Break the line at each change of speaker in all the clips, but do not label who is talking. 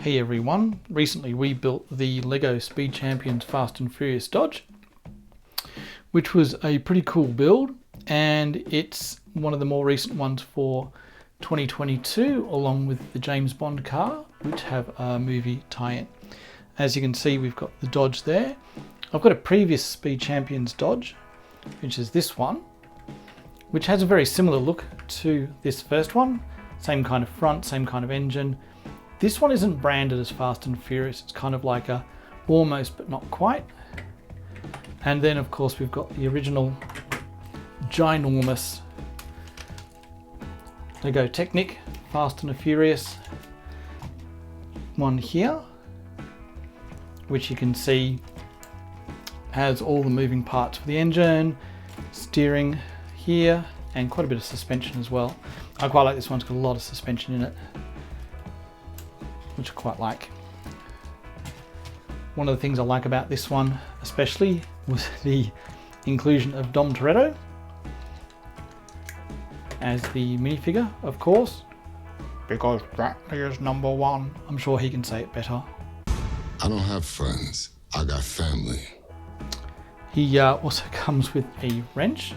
Hey everyone, recently we built the Lego Speed Champions Fast and Furious Dodge, which was a pretty cool build, and it's one of the more recent ones for 2022, along with the James Bond car, which have a movie tie-in. As you can see, we've got the Dodge there. I've got a previous Speed Champions Dodge, which is this one, which has a very similar look to this first one. Same kind of front, same kind of engine. This one isn't branded as Fast and Furious. It's kind of like a almost but not quite. And then of course we've got the original ginormous Lego Technic Fast and Furious one here, which you can see has all the moving parts for the engine, steering here, and quite a bit of suspension as well. I quite like this one. It's got a lot of suspension in it, which I quite like. One of the things I like about this one especially was the inclusion of Dom Toretto as the minifigure, of course, because that is #1. I'm sure he can say it better.
I don't have friends, I got family.
He also comes with a wrench.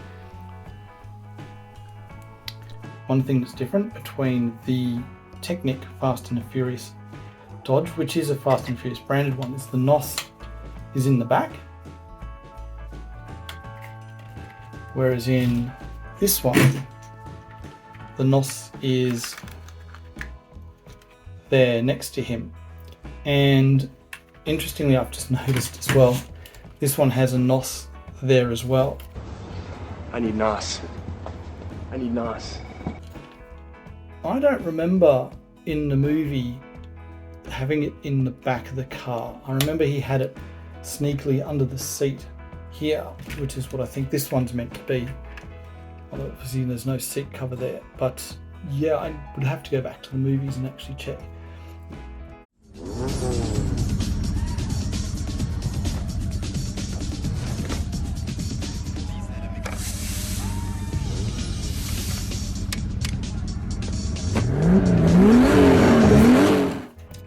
One thing that's different between the Technic Fast and Furious Dodge, which is a Fast and Furious branded one, is the NOS is in the back. Whereas in this one, the NOS is there next to him. And interestingly, I've just noticed as well, this one has a NOS there as well.
I need NOS. I need NOS.
I don't remember in the movie having it in the back of the car. I remember he had it sneakily under the seat here, which is what I think this one's meant to be. Although obviously there's no seat cover there. But yeah, I would have to go back to the movies and actually check.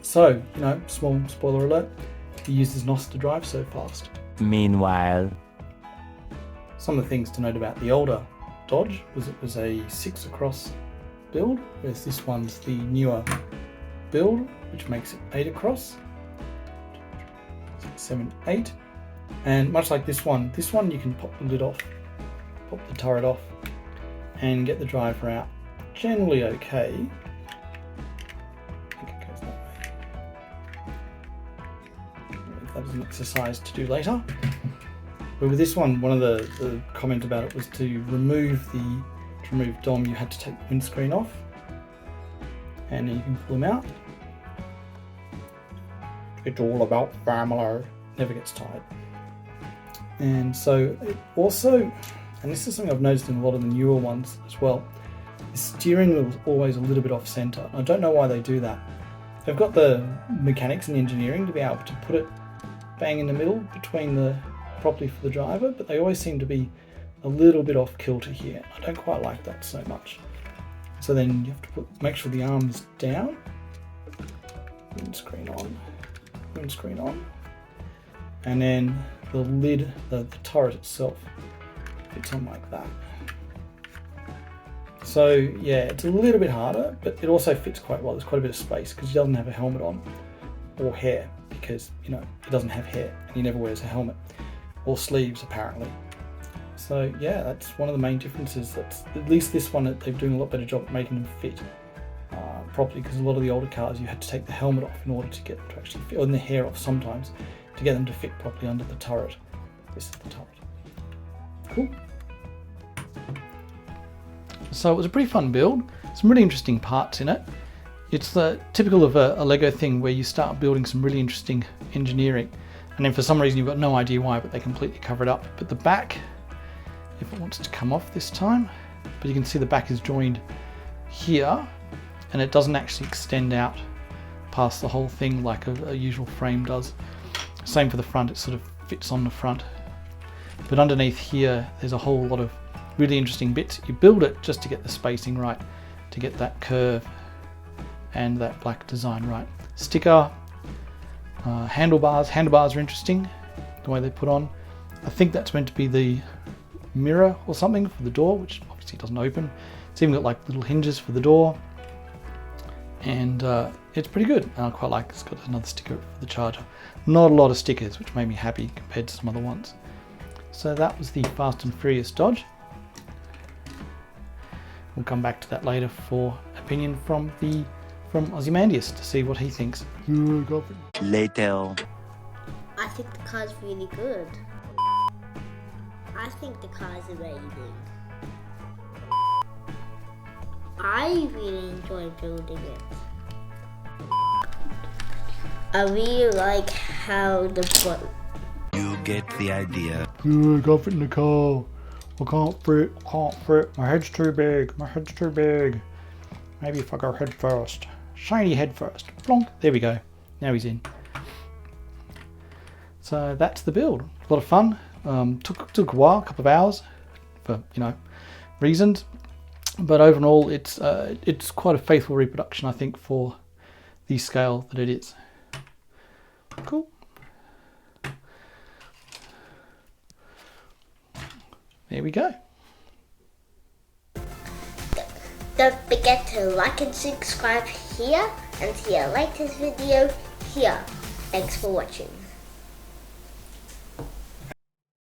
So, you know, small spoiler alert, he uses NOS to drive so fast.
Meanwhile,
some of the things to note about the older Dodge was it was a 6 across build, whereas this one's the newer build, which makes it 8 across. 6, 7, 8. And much like this one you can pop the lid off, pop the turret off, and get the driver out. Generally okay. That is an exercise to do later. But with this one, one of the comment about it was to remove Dom, you had to take the windscreen off, and then you can pull him out. It's all about family. Never gets tired. And so it also, and this is something I've noticed in a lot of the newer ones as well, the steering wheel is always a little bit off center. I don't know why they do that. They've got the mechanics and engineering to be able to put it bang in the middle between the properly for the driver, but they always seem to be a little bit off kilter here. I don't quite like that so much. So then you have to make sure the arm is down, windscreen on, and then the lid, the turret itself fits on like that. So yeah, it's a little bit harder, but it also fits quite well. There's quite a bit of space because he doesn't have a helmet on or hair, because you know he doesn't have hair and he never wears a helmet or sleeves apparently. So yeah, that's one of the main differences. That's at least this one they're doing a lot better job at making them fit properly, because a lot of the older cars you had to take the helmet off in order to get them to actually fit, or the hair off sometimes to get them to fit properly under the turret. This is the turret. Cool. So it was a pretty fun build. Some really interesting parts in it. It's the typical of a Lego thing where you start building some really interesting engineering, and then for some reason you've got no idea why, but they completely cover it up. But the back, if it wants to come off this time, but you can see the back is joined here, and it doesn't actually extend out past the whole thing like a usual frame does. Same for the front, it sort of fits on the front. But underneath here, there's a whole lot of really interesting bits. You build it just to get the spacing right, to get that curve and that black design right. sticker. Handlebars. Handlebars are interesting, the way they put on. I think that's meant to be the mirror or something for the door, which obviously doesn't open. It's even got like little hinges for the door, and it's pretty good. I quite like it's got another sticker for the charger. Not a lot of stickers, which made me happy compared to some other ones. So that was the Fast and Furious Dodge. We'll come back to that later for opinion from Ozymandias to see what he thinks.
Later.
I think the car's really good. I think the car's amazing. I really enjoy building it. I really like how the
You get the idea.
I got fit in the car. I can't fit. My head's too big. Maybe if I go head first. Shiny head first. Plonk. There we go. Now he's in. So that's the build. A lot of fun. Took a while, a couple of hours, for reasons. But overall, it's quite a faithful reproduction, I think, for the scale that it is. Cool. There we go.
Don't forget to like and subscribe here and see our latest video here. Thanks for watching.